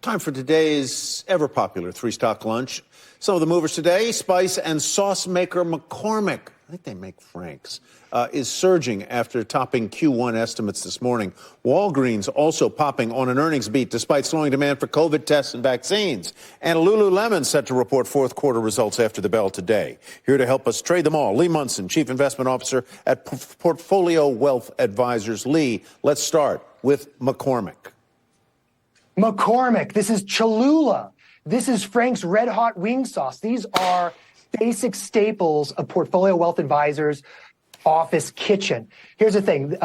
Time for today's ever-popular three-stock lunch. Some of the movers today, spice and sauce maker McCormick, I think they make Frank's, is surging after topping Q1 estimates this morning. Walgreens also popping on an earnings beat despite slowing demand for COVID tests and vaccines. And Lulu Lemon set to report fourth quarter results after the bell today. Here to help us trade them all, Lee Munson, Chief Investment Officer at Portfolio Wealth Advisors. Lee, let's start with McCormick. McCormick, this is Cholula. This is Frank's RedHot wing sauce. These are basic staples of Portfolio Wealth Advisors' office kitchen. Here's the thing.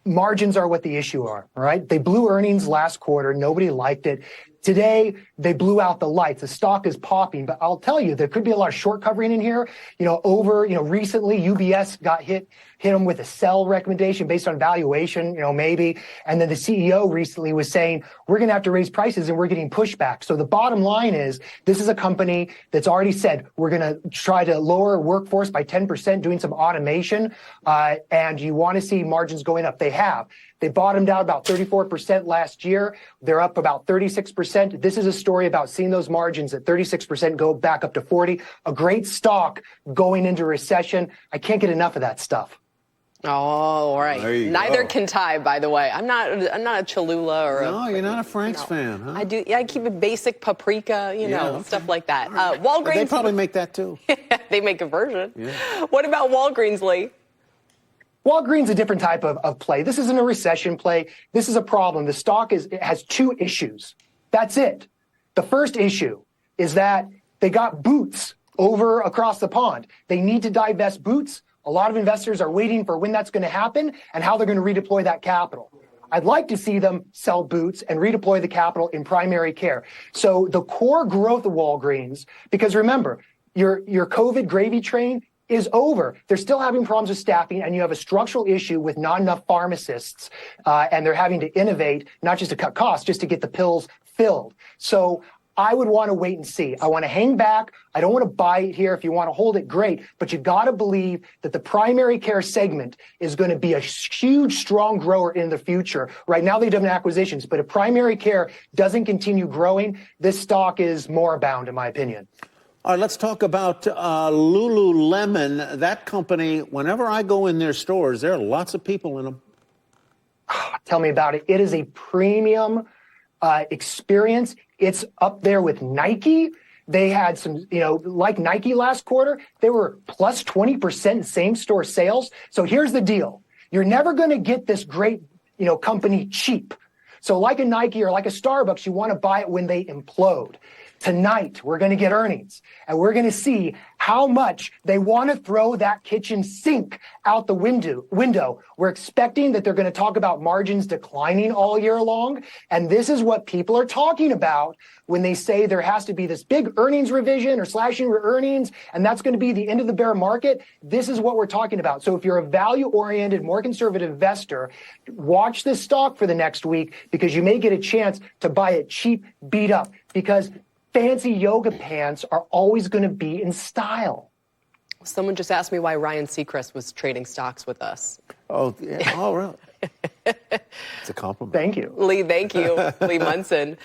Margins are what the issue are, all right? They blew earnings last quarter. Nobody liked it. Today, they blew out the lights. The stock is popping, but I'll tell you, there could be a lot of short covering in here. Recently UBS got hit them with a sell recommendation based on valuation, maybe. And then the CEO recently was saying, we're going to have to raise prices and we're getting pushback. So the bottom line is, this is a company that's already said, we're going to try to lower workforce by 10%, doing some automation. And you want to see margins going up. They have. They bottomed out about 34% last year. They're up about 36%. This is a story about seeing those margins at 36% go back up to 40. A great stock going into recession. I can't get enough of that stuff. Oh, all right. Neither can Ty, by the way. I'm not a Cholula or No, you're not a Frank's fan, huh? I keep a basic paprika, stuff like that. Walgreens. But they probably make that too. They make a version. Yeah. What about Walgreens, Lee? Walgreens is a different type of play. This isn't a recession play. This is a problem. The stock has two issues. That's it. The first issue is that they got Boots over across the pond. They need to divest Boots. A lot of investors are waiting for when that's going to happen and how they're going to redeploy that capital. I'd like to see them sell Boots and redeploy the capital in primary care. So the core growth of Walgreens, because remember, your COVID gravy train is over. They're still having problems with staffing, and you have a structural issue with not enough pharmacists, and they're having to innovate, not just to cut costs, just to get the pills filled. So I would want to wait and see. I want to hang back. I don't want to buy it here. If you want to hold it, great. But you got to believe that the primary care segment is going to be a huge, strong grower in the future. Right now, they've done acquisitions, but if primary care doesn't continue growing, this stock is moribund, in my opinion. All right, let's talk about Lulu Lemon. That company, whenever I go in their stores, there are lots of people in them. Tell me about it. It is a premium experience. It's up there with Nike. They had some, like Nike last quarter, they were plus 20% in same-store sales. So here's the deal. You're never going to get this great, company cheap. So like a Nike or like a Starbucks, you want to buy it when they implode. Tonight, we're going to get earnings, and we're going to see how much they want to throw that kitchen sink out the window. We're expecting that they're going to talk about margins declining all year long, and this is what people are talking about when they say there has to be this big earnings revision or slashing earnings, and that's going to be the end of the bear market. This is what we're talking about. So if you're a value-oriented, more conservative investor, watch this stock for the next week, because you may get a chance to buy it cheap, beat up, because fancy yoga pants are always going to be in style. Someone just asked me why Ryan Seacrest was trading stocks with us. Oh, yeah. Oh, really? It's a compliment. Thank you. Lee, thank you. Lee Munson.